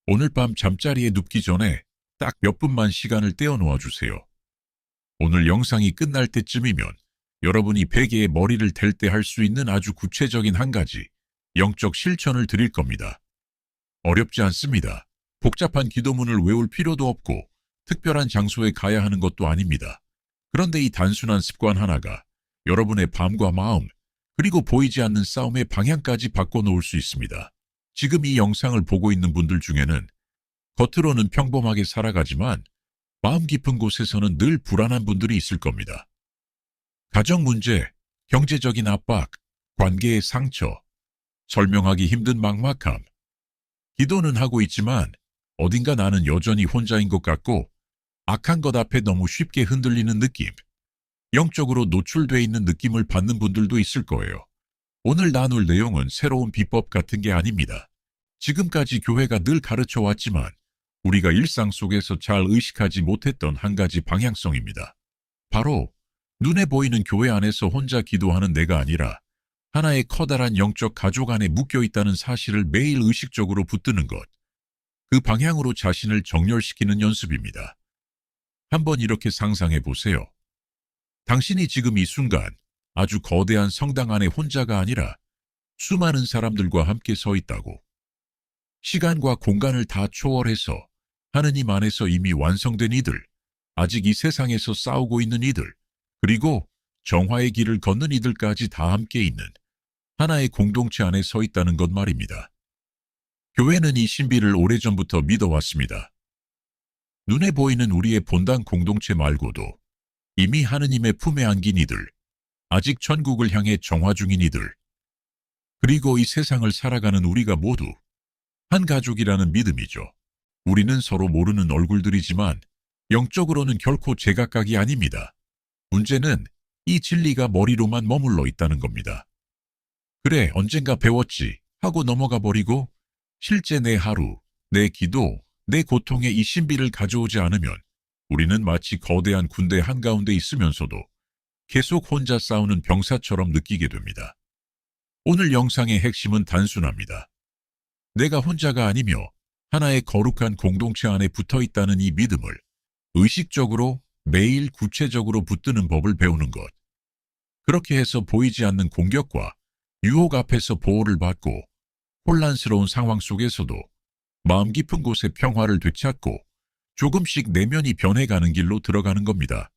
오늘 밤 잠자리에 눕기 전에 딱 몇 분만 시간을 떼어 놓아 주세요. 오늘 영상이 끝날 때쯤이면 여러분이 베개에 머리를 댈 때 할 수 있는 아주 구체적인 한 가지 영적 실천을 드릴 겁니다. 어렵지 않습니다. 복잡한 기도문을 외울 필요도 없고 특별한 장소에 가야 하는 것도 아닙니다. 그런데 이 단순한 습관 하나가 여러분의 밤과 마음, 그리고 보이지 않는 싸움의 방향까지 바꿔놓을 수 있습니다. 지금 이 영상을 보고 있는 분들 중에는 겉으로는 평범하게 살아가지만 마음 깊은 곳에서는 늘 불안한 분들이 있을 겁니다. 가정 문제, 경제적인 압박, 관계의 상처, 설명하기 힘든 막막함. 기도는 하고 있지만 어딘가 나는 여전히 혼자인 것 같고 악한 것 앞에 너무 쉽게 흔들리는 느낌, 영적으로 노출돼 있는 느낌을 받는 분들도 있을 거예요. 오늘 나눌 내용은 새로운 비법 같은 게 아닙니다. 지금까지 교회가 늘 가르쳐 왔지만 우리가 일상 속에서 잘 의식하지 못했던 한 가지 방향성입니다. 바로 눈에 보이는 교회 안에서 혼자 기도하는 내가 아니라 하나의 커다란 영적 가족 안에 묶여 있다는 사실을 매일 의식적으로 붙드는 것. 그 방향으로 자신을 정렬시키는 연습입니다. 한번 이렇게 상상해 보세요. 당신이 지금 이 순간 아주 거대한 성당 안에 혼자가 아니라 수많은 사람들과 함께 서 있다고. 시간과 공간을 다 초월해서 하느님 안에서 이미 완성된 이들, 아직 이 세상에서 싸우고 있는 이들, 그리고 정화의 길을 걷는 이들까지 다 함께 있는 하나의 공동체 안에 서 있다는 것 말입니다. 교회는 이 신비를 오래전부터 믿어왔습니다. 눈에 보이는 우리의 본당 공동체 말고도 이미 하느님의 품에 안긴 이들, 아직 천국을 향해 정화 중인 이들, 그리고 이 세상을 살아가는 우리가 모두 한 가족이라는 믿음이죠. 우리는 서로 모르는 얼굴들이지만 영적으로는 결코 제각각이 아닙니다. 문제는 이 진리가 머리로만 머물러 있다는 겁니다. 그래, 언젠가 배웠지 하고 넘어가 버리고 실제 내 하루, 내 기도, 내 고통에 이 신비를 가져오지 않으면 우리는 마치 거대한 군대 한가운데 있으면서도 계속 혼자 싸우는 병사처럼 느끼게 됩니다. 오늘 영상의 핵심은 단순합니다. 내가 혼자가 아니며 하나의 거룩한 공동체 안에 붙어 있다는 이 믿음을 의식적으로 매일 구체적으로 붙드는 법을 배우는 것. 그렇게 해서 보이지 않는 공격과 유혹 앞에서 보호를 받고 혼란스러운 상황 속에서도 마음 깊은 곳에 평화를 되찾고 조금씩 내면이 변해가는 길로 들어가는 겁니다.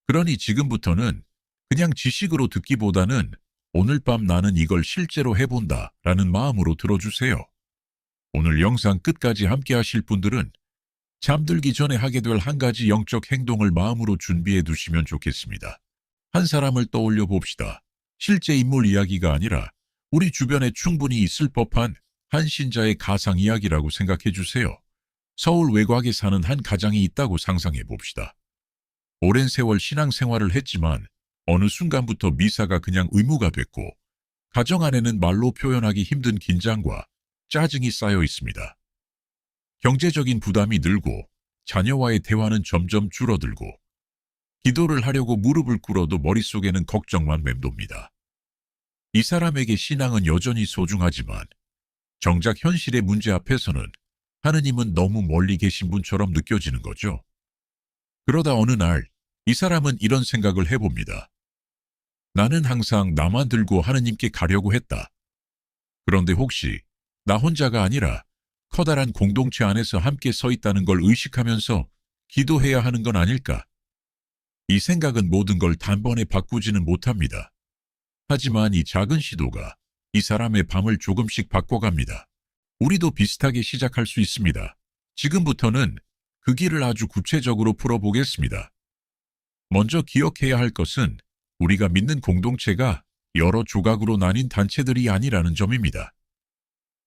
그러니 지금부터는 그냥 지식으로 듣기보다는 오늘 밤 나는 이걸 실제로 해본다 라는 마음으로 들어주세요. 오늘 영상 끝까지 함께 하실 분들은 잠들기 전에 하게 될 한 가지 영적 행동을 마음으로 준비해 두시면 좋겠습니다. 한 사람을 떠올려 봅시다. 실제 인물 이야기가 아니라 우리 주변에 충분히 있을 법한 한 신자의 가상 이야기라고 생각해 주세요. 서울 외곽에 사는 한 가장이 있다고 상상해 봅시다. 오랜 세월 신앙생활을 했지만 어느 순간부터 미사가 그냥 의무가 됐고 가정 안에는 말로 표현하기 힘든 긴장과 짜증이 쌓여 있습니다. 경제적인 부담이 늘고 자녀와의 대화는 점점 줄어들고 기도를 하려고 무릎을 꿇어도 머릿속에는 걱정만 맴돕니다. 이 사람에게 신앙은 여전히 소중하지만 정작 현실의 문제 앞에서는 하느님은 너무 멀리 계신 분처럼 느껴지는 거죠. 그러다 어느 날 이 사람은 이런 생각을 해봅니다. 나는 항상 나만 들고 하느님께 가려고 했다. 그런데 혹시 나 혼자가 아니라 커다란 공동체 안에서 함께 서 있다는 걸 의식하면서 기도해야 하는 건 아닐까? 이 생각은 모든 걸 단번에 바꾸지는 못합니다. 하지만 이 작은 시도가 이 사람의 밤을 조금씩 바꿔갑니다. 우리도 비슷하게 시작할 수 있습니다. 지금부터는 그 길을 아주 구체적으로 풀어보겠습니다. 먼저 기억해야 할 것은 우리가 믿는 공동체가 여러 조각으로 나뉜 단체들이 아니라는 점입니다.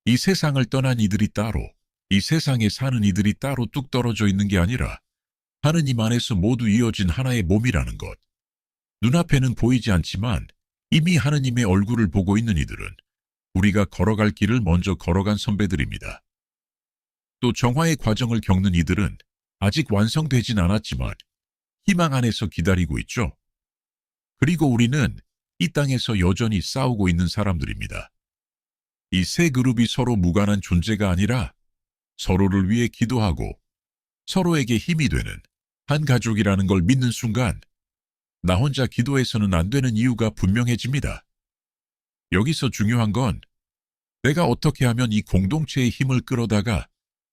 이 세상을 떠난 이들이 따로, 이 세상에 사는 이들이 따로 뚝 떨어져 있는 게 아니라 하느님 안에서 모두 이어진 하나의 몸이라는 것. 눈앞에는 보이지 않지만 이미 하느님의 얼굴을 보고 있는 이들은 우리가 걸어갈 길을 먼저 걸어간 선배들입니다. 또 정화의 과정을 겪는 이들은 아직 완성되진 않았지만 희망 안에서 기다리고 있죠. 그리고 우리는 이 땅에서 여전히 싸우고 있는 사람들입니다. 이 세 그룹이 서로 무관한 존재가 아니라 서로를 위해 기도하고 서로에게 힘이 되는 한 가족이라는 걸 믿는 순간 나 혼자 기도해서는 안 되는 이유가 분명해집니다. 여기서 중요한 건 내가 어떻게 하면 이 공동체의 힘을 끌어다가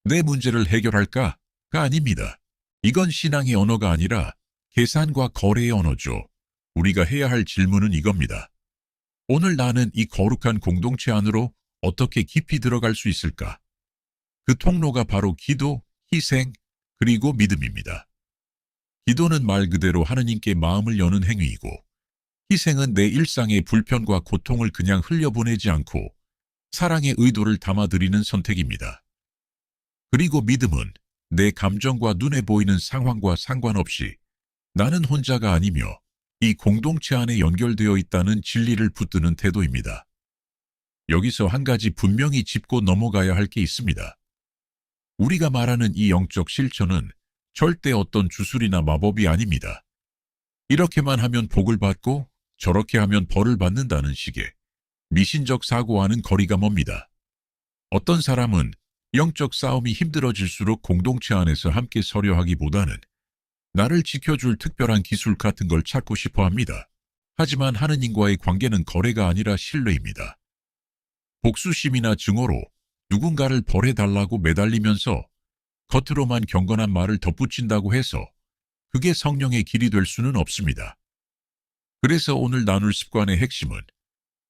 내 문제를 해결할까가 아닙니다. 이건 신앙의 언어가 아니라 계산과 거래의 언어죠. 우리가 해야 할 질문은 이겁니다. 오늘 나는 이 거룩한 공동체 안으로 어떻게 깊이 들어갈 수 있을까? 그 통로가 바로 기도, 희생, 그리고 믿음입니다. 기도는 말 그대로 하느님께 마음을 여는 행위이고, 희생은 내 일상의 불편과 고통을 그냥 흘려보내지 않고 사랑의 의도를 담아드리는 선택입니다. 그리고 믿음은 내 감정과 눈에 보이는 상황과 상관없이 나는 혼자가 아니며 이 공동체 안에 연결되어 있다는 진리를 붙드는 태도입니다. 여기서 한 가지 분명히 짚고 넘어가야 할 게 있습니다. 우리가 말하는 이 영적 실천은 절대 어떤 주술이나 마법이 아닙니다. 이렇게만 하면 복을 받고 저렇게 하면 벌을 받는다는 식의 미신적 사고와는 거리가 멉니다. 어떤 사람은 영적 싸움이 힘들어질수록 공동체 안에서 함께 서려 하기보다는 나를 지켜줄 특별한 기술 같은 걸 찾고 싶어 합니다. 하지만 하느님과의 관계는 거래가 아니라 신뢰입니다. 복수심이나 증오로 누군가를 벌해달라고 매달리면서 겉으로만 경건한 말을 덧붙인다고 해서 그게 성령의 길이 될 수는 없습니다. 그래서 오늘 나눌 습관의 핵심은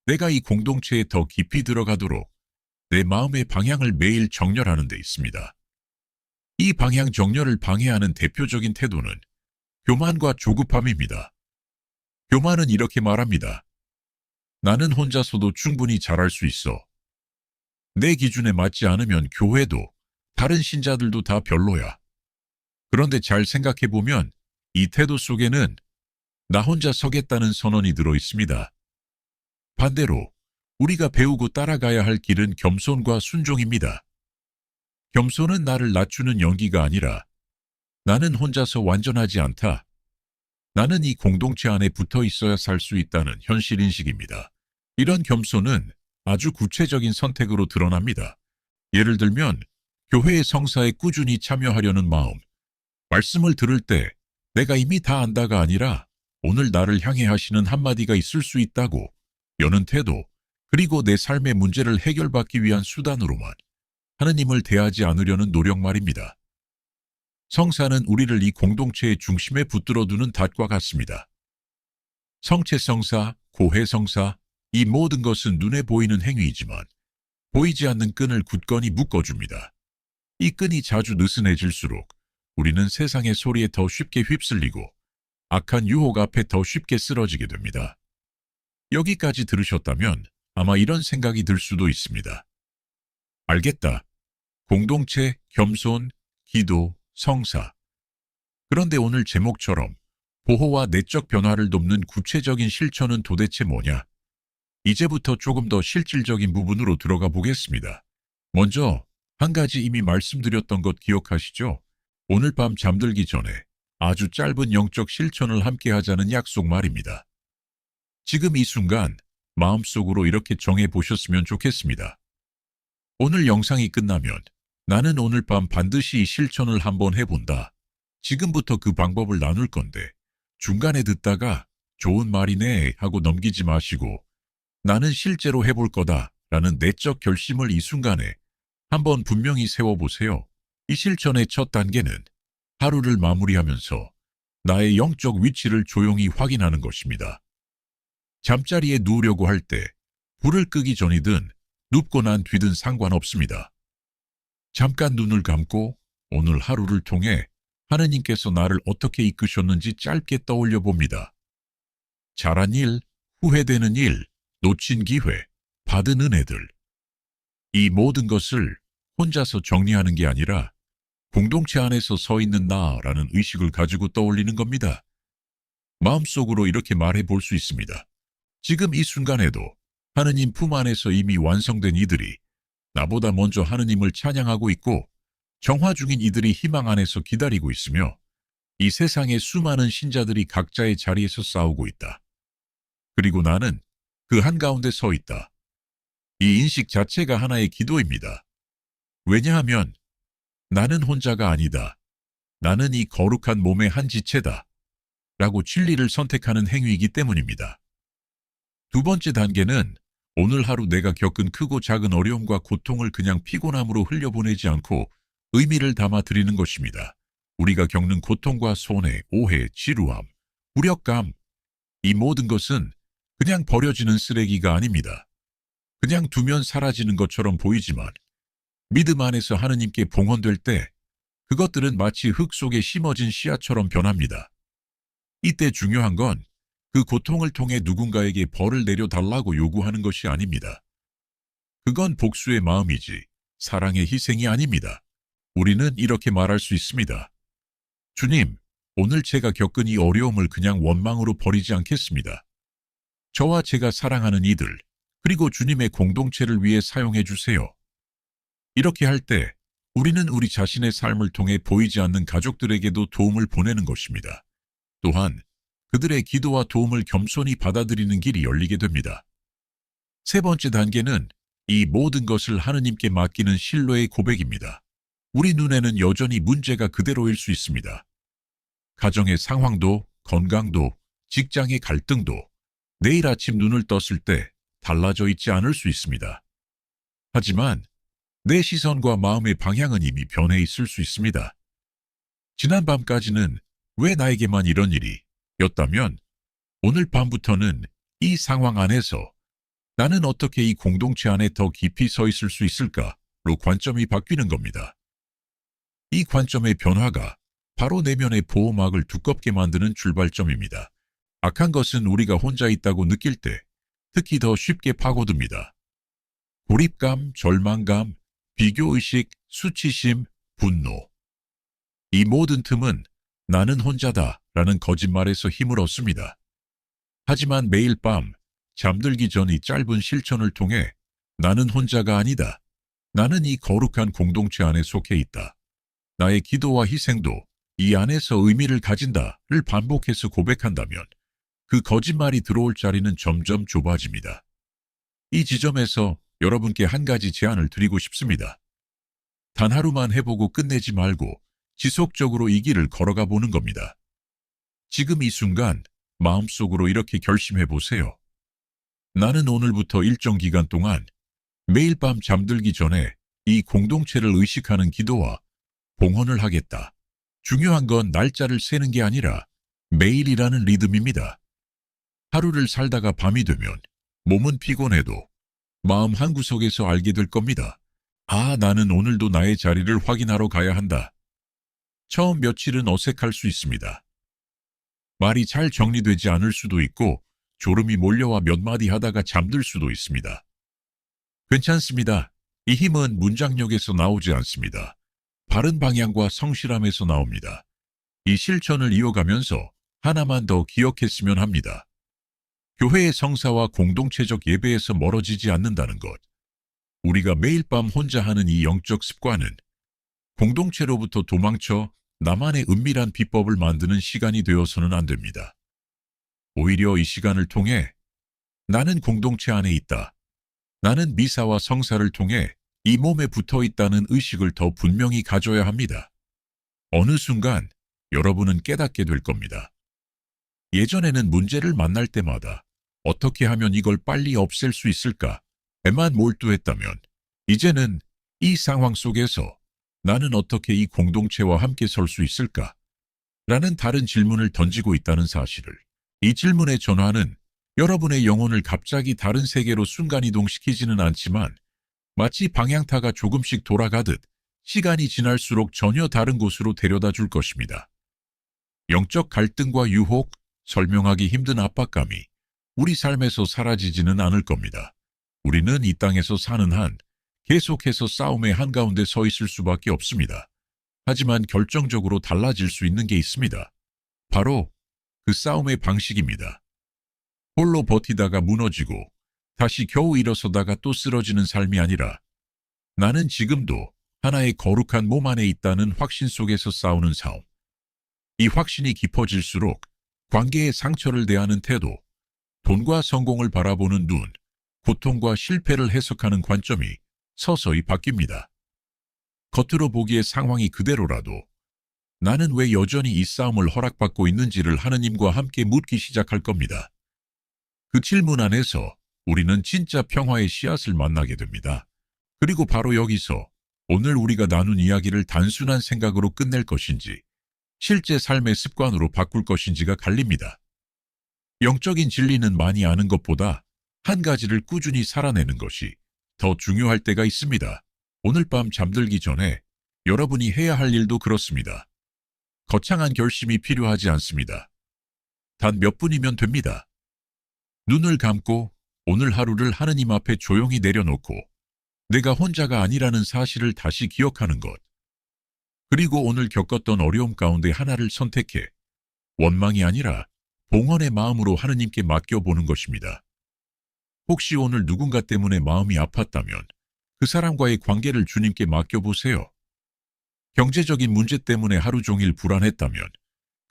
내가 이 공동체에 더 깊이 들어가도록 내 마음의 방향을 매일 정렬하는 데 있습니다. 이 방향 정렬을 방해하는 대표적인 태도는 교만과 조급함입니다. 교만은 이렇게 말합니다. 나는 혼자서도 충분히 잘할 수 있어. 내 기준에 맞지 않으면 교회도 다른 신자들도 다 별로야. 그런데 잘 생각해보면 이 태도 속에는 나 혼자 서겠다는 선언이 들어 있습니다. 반대로 우리가 배우고 따라가야 할 길은 겸손과 순종입니다. 겸손은 나를 낮추는 연기가 아니라 나는 혼자서 완전하지 않다. 나는 이 공동체 안에 붙어 있어야 살 수 있다는 현실인식입니다. 이런 겸손은 아주 구체적인 선택으로 드러납니다. 예를 들면 교회의 성사에 꾸준히 참여하려는 마음, 말씀을 들을 때 내가 이미 다 안다가 아니라 오늘 나를 향해 하시는 한마디가 있을 수 있다고 여는 태도, 그리고 내 삶의 문제를 해결받기 위한 수단으로만 하느님을 대하지 않으려는 노력 말입니다. 성사는 우리를 이 공동체의 중심에 붙들어두는 닷과 같습니다. 성체성사, 고해성사, 이 모든 것은 눈에 보이는 행위이지만 보이지 않는 끈을 굳건히 묶어줍니다. 이 끈이 자주 느슨해질수록 우리는 세상의 소리에 더 쉽게 휩쓸리고 악한 유혹 앞에 더 쉽게 쓰러지게 됩니다. 여기까지 들으셨다면 아마 이런 생각이 들 수도 있습니다. 알겠다. 공동체, 겸손, 기도, 성사. 그런데 오늘 제목처럼 보호와 내적 변화를 돕는 구체적인 실천은 도대체 뭐냐? 이제부터 조금 더 실질적인 부분으로 들어가 보겠습니다. 먼저 한 가지 이미 말씀드렸던 것 기억하시죠? 오늘 밤 잠들기 전에 아주 짧은 영적 실천을 함께 하자는 약속 말입니다. 지금 이 순간 마음속으로 이렇게 정해 보셨으면 좋겠습니다. 오늘 영상이 끝나면 나는 오늘 밤 반드시 이 실천을 한번 해본다. 지금부터 그 방법을 나눌 건데 중간에 듣다가 좋은 말이네 하고 넘기지 마시고 나는 실제로 해볼 거다 라는 내적 결심을 이 순간에 한번 분명히 세워보세요. 이 실천의 첫 단계는 하루를 마무리하면서 나의 영적 위치를 조용히 확인하는 것입니다. 잠자리에 누우려고 할 때 불을 끄기 전이든 눕고 난 뒤든 상관없습니다. 잠깐 눈을 감고 오늘 하루를 통해 하느님께서 나를 어떻게 이끄셨는지 짧게 떠올려 봅니다. 잘한 일, 후회되는 일, 놓친 기회, 받은 은혜들. 이 모든 것을 혼자서 정리하는 게 아니라 공동체 안에서 서 있는 나라는 의식을 가지고 떠올리는 겁니다. 마음속으로 이렇게 말해 볼 수 있습니다. 지금 이 순간에도 하느님 품 안에서 이미 완성된 이들이 나보다 먼저 하느님을 찬양하고 있고 정화 중인 이들이 희망 안에서 기다리고 있으며 이 세상의 수많은 신자들이 각자의 자리에서 싸우고 있다. 그리고 나는 그 한가운데 서 있다. 이 인식 자체가 하나의 기도입니다. 왜냐하면 나는 혼자가 아니다. 나는 이 거룩한 몸의 한 지체다. 라고 진리를 선택하는 행위이기 때문입니다. 두 번째 단계는 오늘 하루 내가 겪은 크고 작은 어려움과 고통을 그냥 피곤함으로 흘려보내지 않고 의미를 담아 드리는 것입니다. 우리가 겪는 고통과 손해, 오해, 지루함, 무력감, 이 모든 것은 그냥 버려지는 쓰레기가 아닙니다. 그냥 두면 사라지는 것처럼 보이지만 믿음 안에서 하느님께 봉헌될 때 그것들은 마치 흙 속에 심어진 씨앗처럼 변합니다. 이때 중요한 건 그 고통을 통해 누군가에게 벌을 내려달라고 요구하는 것이 아닙니다. 그건 복수의 마음이지 사랑의 희생이 아닙니다. 우리는 이렇게 말할 수 있습니다. 주님, 오늘 제가 겪은 이 어려움을 그냥 원망으로 버리지 않겠습니다. 저와 제가 사랑하는 이들, 그리고 주님의 공동체를 위해 사용해 주세요. 이렇게 할 때 우리는 우리 자신의 삶을 통해 보이지 않는 가족들에게도 도움을 보내는 것입니다. 또한 그들의 기도와 도움을 겸손히 받아들이는 길이 열리게 됩니다. 세 번째 단계는 이 모든 것을 하느님께 맡기는 신뢰의 고백입니다. 우리 눈에는 여전히 문제가 그대로일 수 있습니다. 가정의 상황도, 건강도, 직장의 갈등도 내일 아침 눈을 떴을 때 달라져 있지 않을 수 있습니다. 하지만 내 시선과 마음의 방향은 이미 변해 있을 수 있습니다. 지난 밤까지는 왜 나에게만 이런 일이 였다면 오늘 밤부터는 이 상황 안에서 나는 어떻게 이 공동체 안에 더 깊이 서 있을 수 있을까로 관점이 바뀌는 겁니다. 이 관점의 변화가 바로 내면의 보호막을 두껍게 만드는 출발점입니다. 악한 것은 우리가 혼자 있다고 느낄 때 특히 더 쉽게 파고듭니다. 고립감, 절망감, 비교의식, 수치심, 분노. 이 모든 틈은 나는 혼자다 라는 거짓말에서 힘을 얻습니다. 하지만 매일 밤 잠들기 전 이 짧은 실천을 통해 나는 혼자가 아니다. 나는 이 거룩한 공동체 안에 속해 있다. 나의 기도와 희생도 이 안에서 의미를 가진다를 반복해서 고백한다면 그 거짓말이 들어올 자리는 점점 좁아집니다. 이 지점에서 여러분께 한 가지 제안을 드리고 싶습니다. 단 하루만 해보고 끝내지 말고 지속적으로 이 길을 걸어가 보는 겁니다. 지금 이 순간 마음속으로 이렇게 결심해 보세요. 나는 오늘부터 일정 기간 동안 매일 밤 잠들기 전에 이 공동체를 의식하는 기도와 봉헌을 하겠다. 중요한 건 날짜를 세는 게 아니라 매일이라는 리듬입니다. 하루를 살다가 밤이 되면 몸은 피곤해도 마음 한구석에서 알게 될 겁니다. 아, 나는 오늘도 나의 자리를 확인하러 가야 한다. 처음 며칠은 어색할 수 있습니다. 말이 잘 정리되지 않을 수도 있고 졸음이 몰려와 몇 마디 하다가 잠들 수도 있습니다. 괜찮습니다. 이 힘은 문장력에서 나오지 않습니다. 바른 방향과 성실함에서 나옵니다. 이 실천을 이어가면서 하나만 더 기억했으면 합니다. 교회의 성사와 공동체적 예배에서 멀어지지 않는다는 것. 우리가 매일 밤 혼자 하는 이 영적 습관은 공동체로부터 도망쳐 나만의 은밀한 비법을 만드는 시간이 되어서는 안 됩니다. 오히려 이 시간을 통해 나는 공동체 안에 있다. 나는 미사와 성사를 통해 이 몸에 붙어 있다는 의식을 더 분명히 가져야 합니다. 어느 순간 여러분은 깨닫게 될 겁니다. 예전에는 문제를 만날 때마다 어떻게 하면 이걸 빨리 없앨 수 있을까에만 몰두했다면 이제는 이 상황 속에서 나는 어떻게 이 공동체와 함께 설 수 있을까? 라는 다른 질문을 던지고 있다는 사실을. 이 질문의 전환은 여러분의 영혼을 갑자기 다른 세계로 순간이동시키지는 않지만 마치 방향타가 조금씩 돌아가듯 시간이 지날수록 전혀 다른 곳으로 데려다 줄 것입니다. 영적 갈등과 유혹, 설명하기 힘든 압박감이 우리 삶에서 사라지지는 않을 겁니다. 우리는 이 땅에서 사는 한 계속해서 싸움의 한가운데 서 있을 수밖에 없습니다. 하지만 결정적으로 달라질 수 있는 게 있습니다. 바로 그 싸움의 방식입니다. 홀로 버티다가 무너지고 다시 겨우 일어서다가 또 쓰러지는 삶이 아니라 나는 지금도 하나의 거룩한 몸 안에 있다는 확신 속에서 싸우는 싸움. 이 확신이 깊어질수록 관계의 상처를 대하는 태도, 돈과 성공을 바라보는 눈, 고통과 실패를 해석하는 관점이 서서히 바뀝니다. 겉으로 보기에 상황이 그대로라도 나는 왜 여전히 이 싸움을 허락받고 있는지를 하느님과 함께 묻기 시작할 겁니다. 그 질문 안에서 우리는 진짜 평화의 씨앗을 만나게 됩니다. 그리고 바로 여기서 오늘 우리가 나눈 이야기를 단순한 생각으로 끝낼 것인지 실제 삶의 습관으로 바꿀 것인지가 갈립니다. 영적인 진리는 많이 아는 것보다 한 가지를 꾸준히 살아내는 것이 더 중요할 때가 있습니다. 오늘 밤 잠들기 전에 여러분이 해야 할 일도 그렇습니다. 거창한 결심이 필요하지 않습니다. 단 몇 분이면 됩니다. 눈을 감고 오늘 하루를 하느님 앞에 조용히 내려놓고 내가 혼자가 아니라는 사실을 다시 기억하는 것. 그리고 오늘 겪었던 어려움 가운데 하나를 선택해 원망이 아니라 봉헌의 마음으로 하느님께 맡겨보는 것입니다. 혹시 오늘 누군가 때문에 마음이 아팠다면 그 사람과의 관계를 주님께 맡겨보세요. 경제적인 문제 때문에 하루 종일 불안했다면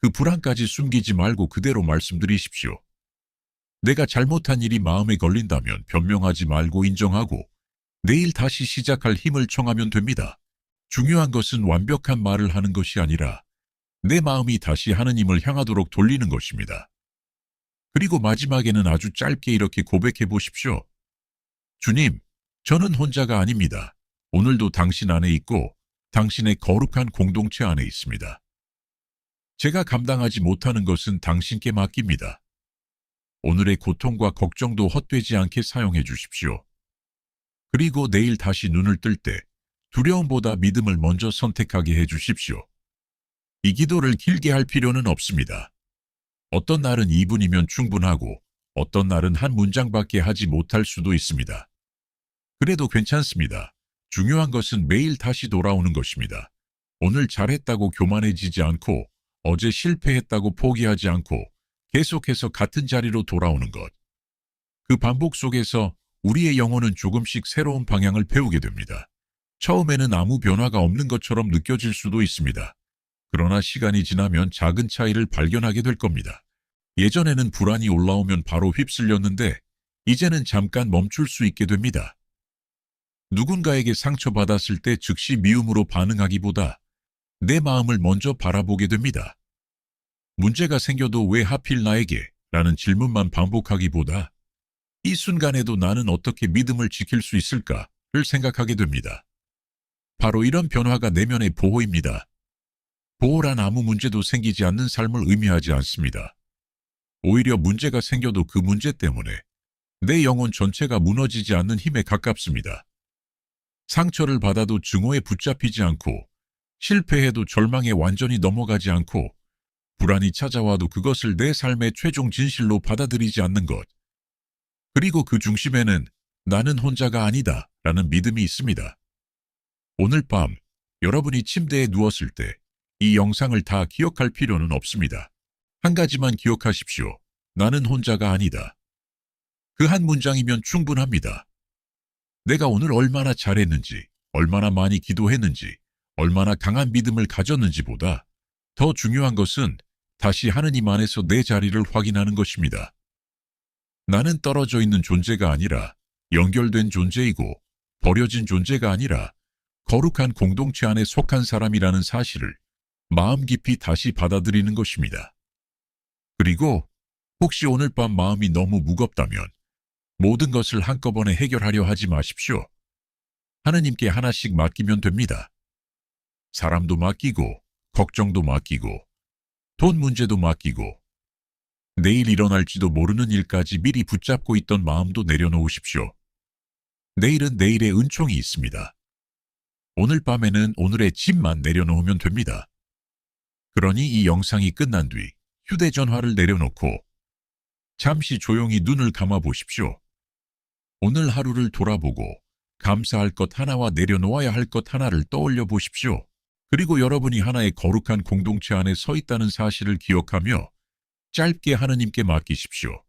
그 불안까지 숨기지 말고 그대로 말씀드리십시오. 내가 잘못한 일이 마음에 걸린다면 변명하지 말고 인정하고 내일 다시 시작할 힘을 청하면 됩니다. 중요한 것은 완벽한 말을 하는 것이 아니라 내 마음이 다시 하느님을 향하도록 돌리는 것입니다. 그리고 마지막에는 아주 짧게 이렇게 고백해 보십시오. 주님, 저는 혼자가 아닙니다. 오늘도 당신 안에 있고 당신의 거룩한 공동체 안에 있습니다. 제가 감당하지 못하는 것은 당신께 맡깁니다. 오늘의 고통과 걱정도 헛되지 않게 사용해 주십시오. 그리고 내일 다시 눈을 뜰 때 두려움보다 믿음을 먼저 선택하게 해 주십시오. 이 기도를 길게 할 필요는 없습니다. 어떤 날은 2분이면 충분하고 어떤 날은 한 문장밖에 하지 못할 수도 있습니다. 그래도 괜찮습니다. 중요한 것은 매일 다시 돌아오는 것입니다. 오늘 잘했다고 교만해지지 않고 어제 실패했다고 포기하지 않고 계속해서 같은 자리로 돌아오는 것. 그 반복 속에서 우리의 영혼은 조금씩 새로운 방향을 배우게 됩니다. 처음에는 아무 변화가 없는 것처럼 느껴질 수도 있습니다. 그러나 시간이 지나면 작은 차이를 발견하게 될 겁니다. 예전에는 불안이 올라오면 바로 휩쓸렸는데 이제는 잠깐 멈출 수 있게 됩니다. 누군가에게 상처받았을 때 즉시 미움으로 반응하기보다 내 마음을 먼저 바라보게 됩니다. 문제가 생겨도 왜 하필 나에게? 라는 질문만 반복하기보다 이 순간에도 나는 어떻게 믿음을 지킬 수 있을까를 생각하게 됩니다. 바로 이런 변화가 내면의 보호입니다. 보호란 아무 문제도 생기지 않는 삶을 의미하지 않습니다. 오히려 문제가 생겨도 그 문제 때문에 내 영혼 전체가 무너지지 않는 힘에 가깝습니다. 상처를 받아도 증오에 붙잡히지 않고 실패해도 절망에 완전히 넘어가지 않고 불안이 찾아와도 그것을 내 삶의 최종 진실로 받아들이지 않는 것. 그리고 그 중심에는 나는 혼자가 아니다 라는 믿음이 있습니다. 오늘 밤 여러분이 침대에 누웠을 때 이 영상을 다 기억할 필요는 없습니다. 한 가지만 기억하십시오. 나는 혼자가 아니다. 그 한 문장이면 충분합니다. 내가 오늘 얼마나 잘했는지, 얼마나 많이 기도했는지, 얼마나 강한 믿음을 가졌는지보다 더 중요한 것은 다시 하느님 안에서 내 자리를 확인하는 것입니다. 나는 떨어져 있는 존재가 아니라 연결된 존재이고 버려진 존재가 아니라 거룩한 공동체 안에 속한 사람이라는 사실을 마음 깊이 다시 받아들이는 것입니다. 그리고 혹시 오늘 밤 마음이 너무 무겁다면 모든 것을 한꺼번에 해결하려 하지 마십시오. 하느님께 하나씩 맡기면 됩니다. 사람도 맡기고 걱정도 맡기고 돈 문제도 맡기고 내일 일어날지도 모르는 일까지 미리 붙잡고 있던 마음도 내려놓으십시오. 내일은 내일의 은총이 있습니다. 오늘 밤에는 오늘의 짐만 내려놓으면 됩니다. 그러니 이 영상이 끝난 뒤 휴대전화를 내려놓고 잠시 조용히 눈을 감아 보십시오. 오늘 하루를 돌아보고 감사할 것 하나와 내려놓아야 할 것 하나를 떠올려 보십시오. 그리고 여러분이 하나의 거룩한 공동체 안에 서 있다는 사실을 기억하며 짧게 하느님께 맡기십시오.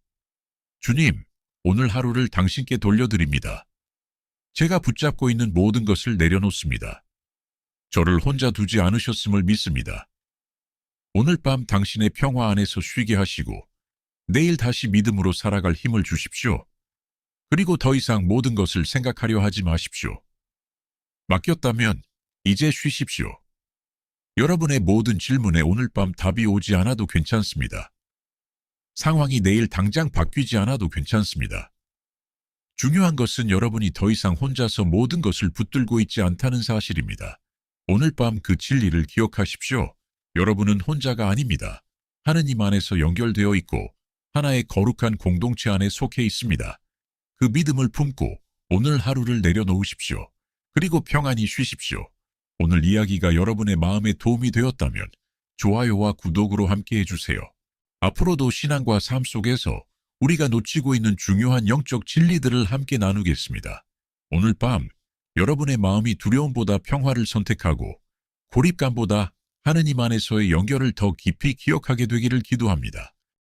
주님, 오늘 하루를 당신께 돌려드립니다. 제가 붙잡고 있는 모든 것을 내려놓습니다. 저를 혼자 두지 않으셨음을 믿습니다. 오늘 밤 당신의 평화 안에서 쉬게 하시고 내일 다시 믿음으로 살아갈 힘을 주십시오. 그리고 더 이상 모든 것을 생각하려 하지 마십시오. 맡겼다면 이제 쉬십시오. 여러분의 모든 질문에 오늘 밤 답이 오지 않아도 괜찮습니다. 상황이 내일 당장 바뀌지 않아도 괜찮습니다. 중요한 것은 여러분이 더 이상 혼자서 모든 것을 붙들고 있지 않다는 사실입니다. 오늘 밤 그 진리를 기억하십시오. 여러분은 혼자가 아닙니다. 하느님 안에서 연결되어 있고 하나의 거룩한 공동체 안에 속해 있습니다. 그 믿음을 품고 오늘 하루를 내려놓으십시오. 그리고 평안히 쉬십시오. 오늘 이야기가 여러분의 마음에 도움이 되었다면 좋아요와 구독으로 함께 해주세요. 앞으로도 신앙과 삶 속에서 우리가 놓치고 있는 중요한 영적 진리들을 함께 나누겠습니다. 오늘 밤 여러분의 마음이 두려움보다 평화를 선택하고 고립감보다 하느님 안에서의 연결을 더 깊이 기억하게 되기를 기도합니다.